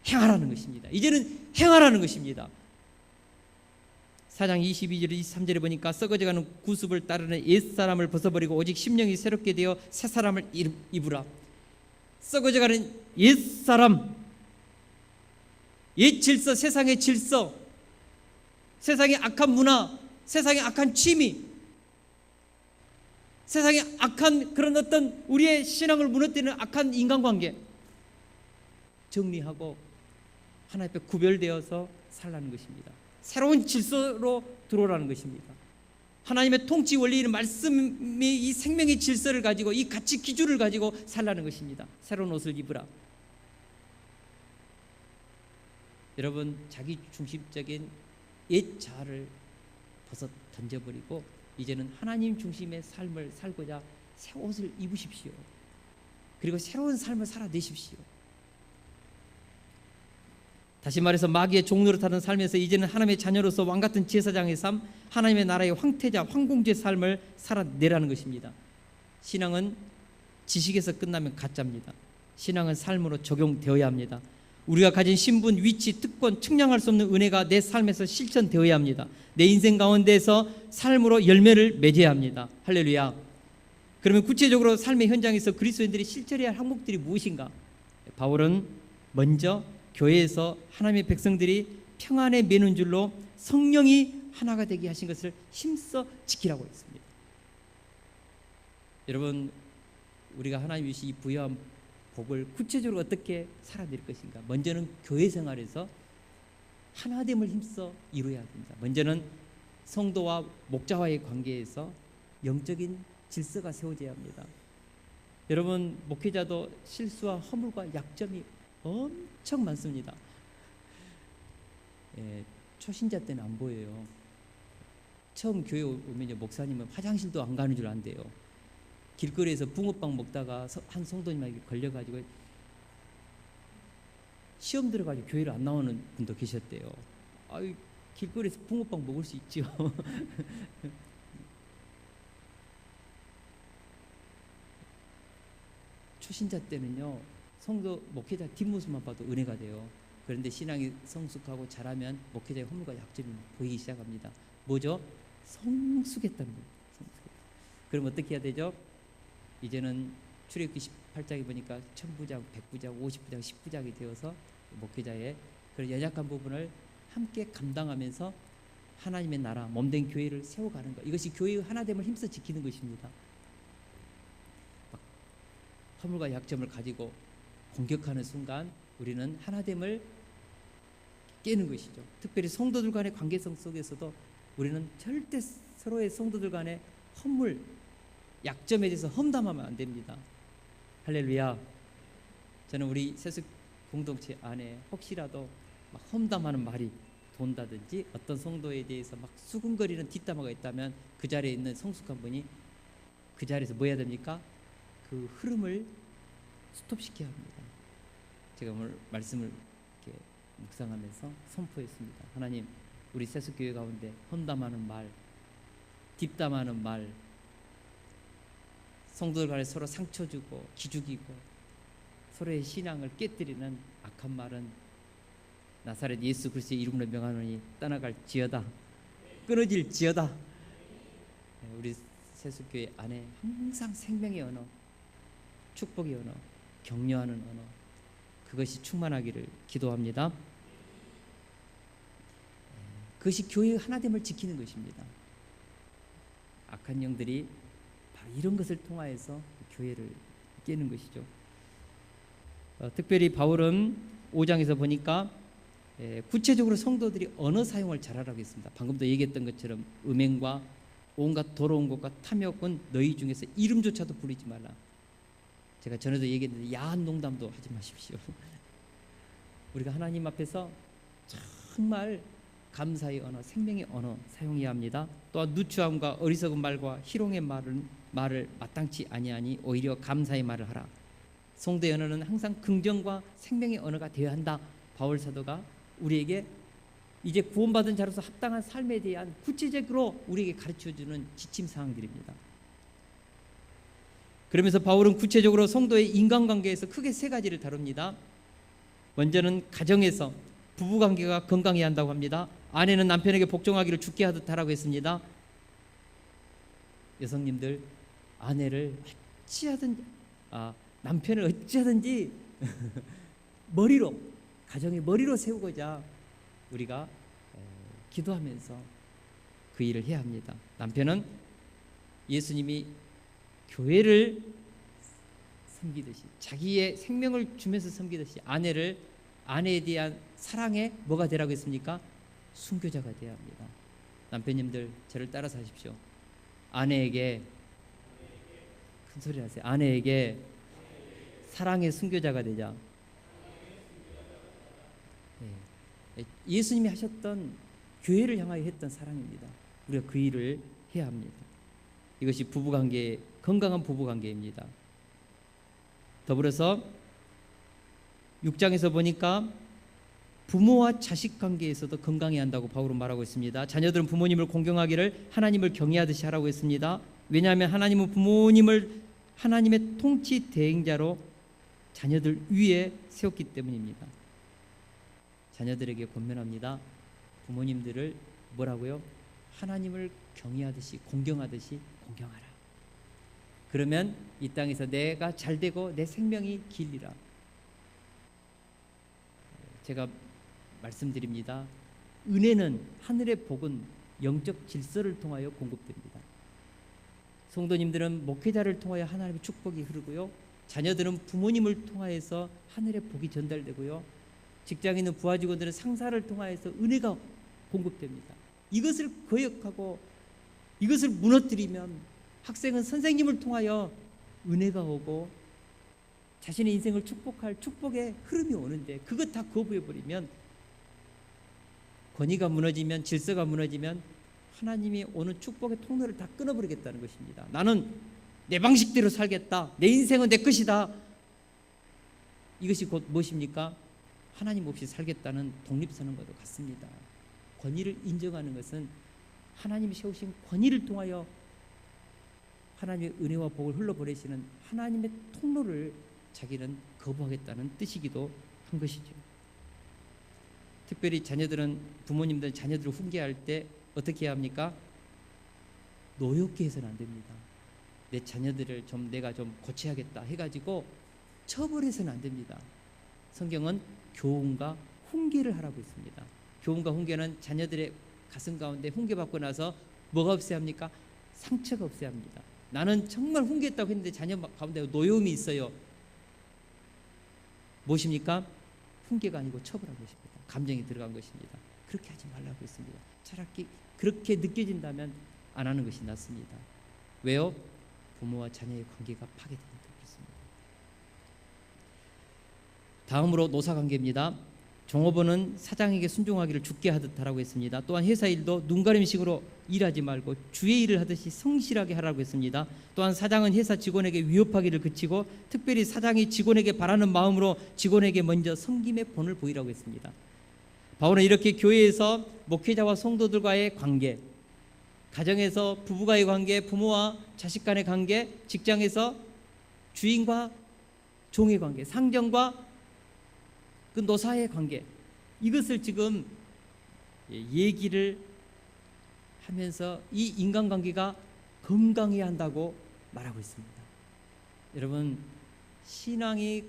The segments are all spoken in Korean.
행하라는 것입니다. 이제는 행하라는 것입니다. 4장 22절 23절에 보니까 썩어져가는 구습을 따르는 옛사람을 벗어버리고 오직 심령이 새롭게 되어 새사람을 입으라. 썩어져가는 옛사람, 옛 질서, 세상의 질서, 세상의 악한 문화, 세상의 악한 취미, 세상의 악한 그런 어떤 우리의 신앙을 무너뜨리는 악한 인간관계 정리하고 하나님 앞에 구별되어서 살라는 것입니다. 새로운 질서로 들어오라는 것입니다. 하나님의 통치 원리인 말씀이 이 생명의 질서를 가지고 이 가치 기준을 가지고 살라는 것입니다. 새로운 옷을 입으라. 여러분, 자기 중심적인 옛 자아를 벗어 던져버리고 이제는 하나님 중심의 삶을 살고자 새 옷을 입으십시오. 그리고 새로운 삶을 살아내십시오. 다시 말해서 마귀의 종노릇하는 삶에서 이제는 하나님의 자녀로서 왕같은 제사장의 삶, 하나님의 나라의 황태자, 황공주의 삶을 살아내라는 것입니다. 신앙은 지식에서 끝나면 가짜입니다. 신앙은 삶으로 적용되어야 합니다. 우리가 가진 신분, 위치, 특권, 측량할 수 없는 은혜가 내 삶에서 실천되어야 합니다. 내 인생 가운데서 삶으로 열매를 맺어야 합니다. 할렐루야. 그러면 구체적으로 삶의 현장에서 그리스도인들이 실천해야 할 항목들이 무엇인가? 바울은 먼저 교회에서 하나님의 백성들이 평안에 매는 줄로 성령이 하나가 되게 하신 것을 힘써 지키라고 했습니다. 여러분, 우리가 하나님이 이 부여한 복을 구체적으로 어떻게 살아낼 것인가? 먼저는 교회 생활에서 하나됨을 힘써 이루어야 됩니다. 먼저는 성도와 목자와의 관계에서 영적인 질서가 세워져야 합니다. 여러분, 목회자도 실수와 허물과 약점이 엄청 많습니다. 초신자 때는 안 보여요. 처음 교회 오면 목사님은 화장실도 안 가는 줄 안대요. 길거리에서 붕어빵 먹다가 한 성도님에게 걸려가지고 시험 들어가지고 교회를 안 나오는 분도 계셨대요. 아유, 길거리에서 붕어빵 먹을 수 있죠. 초신자 때는요, 성도 목회자 뒷모습만 봐도 은혜가 돼요. 그런데 신앙이 성숙하고 잘하면 목회자의 허물과 약점이 보이기 시작합니다. 뭐죠? 성숙했다는 거예요. 그럼 어떻게 해야 되죠? 이제는 출애굽기 18장에 보니까 1000부장, 100부장, 50부장, 10부장이 되어서 목회자의 그런 연약한 부분을 함께 감당하면서 하나님의 나라, 몸된 교회를 세워가는 것, 이것이 교회의 하나됨을 힘써 지키는 것입니다. 허물과 약점을 가지고 공격하는 순간 우리는 하나됨을 깨는 것이죠. 특별히 성도들 간의 관계성 속에서도 우리는 절대 서로의 성도들 간의 허물, 약점에 대해서 험담하면 안 됩니다. 할렐루야. 저는 우리 세습 공동체 안에 혹시라도 막 험담하는 말이 돈다든지 어떤 성도에 대해서 막 수근거리는 뒷담화가 있다면 그 자리에 있는 성숙한 분이 그 자리에서 뭐 해야 됩니까? 그 흐름을 스톱시켜야 합니다. 제가 오늘 말씀을 이렇게 묵상하면서 선포했습니다. 하나님, 우리 세습교회 가운데 험담하는 말, 뒷담하는 말, 성도들 간에 서로 상처 주고 기죽이고 서로의 신앙을 깨뜨리는 악한 말은 나사렛 예수 그리스도의 이름으로 명하노니 떠나갈지어다, 끊어질지어다. 우리 세습교회 안에 항상 생명의 언어, 축복의 언어, 격려하는 언어, 그것이 충만하기를 기도합니다. 그것이 교회의 하나됨을 지키는 것입니다. 악한 영들이 바로 이런 것을 통하여서 교회를 깨는 것이죠. 특별히 바울은 5장에서 보니까 구체적으로 성도들이 언어 사용을 잘하라고 했습니다. 방금도 얘기했던 것처럼 음행과 온갖 더러운 것과 탐욕은 너희 중에서 이름조차도 부르지 말라. 제가 전에도 얘기했는데 야한 농담도 하지 마십시오. 우리가 하나님 앞에서 정말 감사의 언어, 생명의 언어 사용해야 합니다. 또한 누추함과 어리석은 말과 희롱의 말을 마땅치 아니하니 오히려 감사의 말을 하라. 성도의 언어는 항상 긍정과 생명의 언어가 되어야 한다. 바울 사도가 우리에게 이제 구원받은 자로서 합당한 삶에 대한 구체적으로 우리에게 가르쳐주는 지침 사항들입니다. 그러면서 바울은 구체적으로 성도의 인간관계에서 크게 세 가지를 다룹니다. 먼저는 가정에서 부부관계가 건강해야 한다고 합니다. 아내는 남편에게 복종하기를 죽게 하듯 하라고 했습니다. 여성님들, 아내를 어찌하든지, 남편을 어찌하든지 머리로, 가정의 머리로 세우고자 우리가 기도하면서 그 일을 해야 합니다. 남편은 예수님이 교회를 섬기듯이, 자기의 생명을 주면서 섬기듯이 아내에 대한 사랑에 뭐가 되라고 했습니까? 순교자가 되어야 합니다. 남편님들, 저를 따라서 하십시오. 아내에게, 큰 소리 하세요. 아내에게 사랑의 순교자가 되자. 예수님이 하셨던, 교회를 향하여 했던 사랑입니다. 우리가 그 일을 해야 합니다. 이것이 부부관계, 건강한 부부관계입니다. 더불어서 6장에서 보니까 부모와 자식 관계에서도 건강해야 한다고 바울은 말하고 있습니다. 자녀들은 부모님을 공경하기를 하나님을 경외하듯이 하라고 했습니다. 왜냐하면 하나님은 부모님을 하나님의 통치 대행자로 자녀들 위에 세웠기 때문입니다. 자녀들에게 권면합니다. 부모님들을 뭐라고요? 하나님을 경외하듯이, 공경하듯이 공경하라. 그러면 이 땅에서 내가 잘되고 내 생명이 길리라. 제가 말씀드립니다. 은혜는, 하늘의 복은 영적 질서를 통하여 공급됩니다. 성도님들은 목회자를 통하여 하나님의 축복이 흐르고요, 자녀들은 부모님을 통하여서 하늘의 복이 전달되고요, 직장에 있는 부하 직원들은 상사를 통하여서 은혜가 공급됩니다. 이것을 거역하고 이것을 무너뜨리면 학생은 선생님을 통하여 은혜가 오고 자신의 인생을 축복할 축복의 흐름이 오는데, 그것 다 거부해버리면, 권위가 무너지면, 질서가 무너지면 하나님이 오는 축복의 통로를 다 끊어버리겠다는 것입니다. 나는 내 방식대로 살겠다, 내 인생은 내 것이다. 이것이 곧 무엇입니까? 하나님 없이 살겠다는 독립선언과도 같습니다. 권위를 인정하는 것은 하나님이 세우신 권위를 통하여 하나님의 은혜와 복을 흘러보내시는 하나님의 통로를 자기는 거부하겠다는 뜻이기도 한 것이죠. 특별히 자녀들은, 부모님들 자녀들을 훈계할 때 어떻게 해야 합니까? 노엽게 해서는 안 됩니다. 내 자녀들을 내가 좀 고쳐야겠다 해가지고 처벌해서는 안 됩니다. 성경은 교훈과 훈계를 하라고 했습니다. 교훈과 훈계는 자녀들의 가슴 가운데 훈계받고 나서 뭐가 없어야 합니까? 상처가 없어야 합니다. 나는 정말 훈계했다고 했는데 자녀 가운데 노여움이 있어요. 무엇입니까? 훈계가 아니고 처벌한 것입니다. 감정이 들어간 것입니다. 그렇게 하지 말라고 했습니다. 차라리 그렇게 느껴진다면 안 하는 것이 낫습니다. 왜요? 부모와 자녀의 관계가 파괴되니까 그렇습니다. 다음으로 노사관계입니다. 종업원은 사장에게 순종하기를 죽게 하듯 하라고 했습니다. 또한 회사 일도 눈가림식으로 일하지 말고 주의 일을 하듯이 성실하게 하라고 했습니다. 또한 사장은 회사 직원에게 위협하기를 그치고 특별히 사장이 직원에게 바라는 마음으로 직원에게 먼저 섬김의 본을 보이라고 했습니다. 바울은 이렇게 교회에서 목회자와 성도들과의 관계, 가정에서 부부와의 관계, 부모와 자식 간의 관계, 직장에서 주인과 종의 관계, 상정과 그 노사의 관계, 이것을 지금 얘기를 하면서 이 인간관계가 건강해야 한다고 말하고 있습니다. 여러분, 신앙이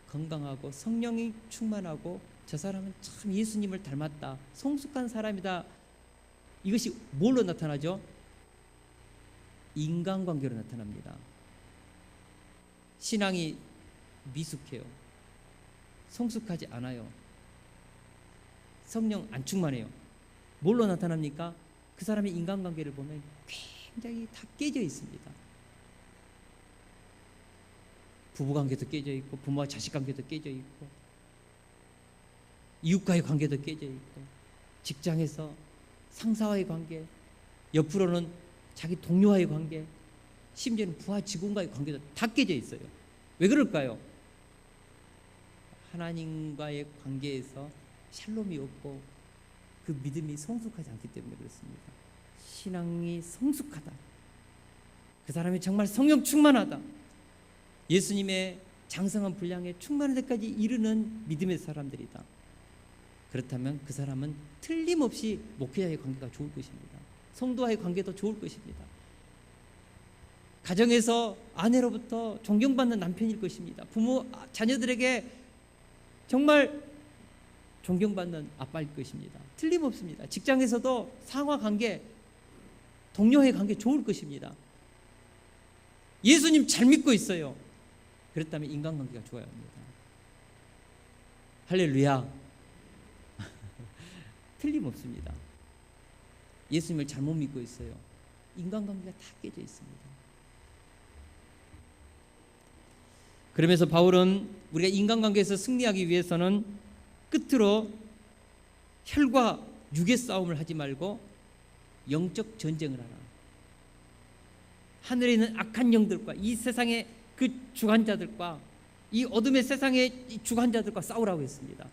건강하고 성령이 충만하고 저 사람은 참 예수님을 닮았다, 성숙한 사람이다, 이것이 뭘로 나타나죠? 인간관계로 나타납니다. 신앙이 미숙해요. 성숙하지 않아요. 성령 안 충만해요. 뭘로 나타납니까? 그 사람의 인간관계를 보면 굉장히 다 깨져 있습니다. 부부관계도 깨져 있고, 부모와 자식관계도 깨져 있고, 이웃과의 관계도 깨져 있고, 직장에서 상사와의 관계, 옆으로는 자기 동료와의 관계, 심지어는 부하 직원과의 관계도 다 깨져 있어요. 왜 그럴까요? 하나님과의 관계에서 샬롬이 없고 그 믿음이 성숙하지 않기 때문에 그렇습니다. 신앙이 성숙하다, 그 사람이 정말 성령 충만하다, 예수님의 장성한 분량에 충만한 데까지 이르는 믿음의 사람들이다. 그렇다면 그 사람은 틀림없이 목회자의 관계가 좋을 것입니다. 성도와의 관계도 좋을 것입니다. 가정에서 아내로부터 존경받는 남편일 것입니다. 부모, 자녀들에게 정말 존경받는 아빠일 것입니다. 틀림없습니다. 직장에서도 상하 관계, 동료의 관계 좋을 것입니다. 예수님 잘 믿고 있어요. 그렇다면 인간관계가 좋아야 합니다. 할렐루야. 틀림없습니다. 예수님을 잘못 믿고 있어요. 인간관계가 다 깨져 있습니다. 그러면서 바울은 우리가 인간관계에서 승리하기 위해서는 끝으로 혈과 육의 싸움을 하지 말고 영적 전쟁을 하라. 하늘에 있는 악한 영들과 이 세상의 그 주관자들과 이 어둠의 세상의 주관자들과 싸우라고 했습니다.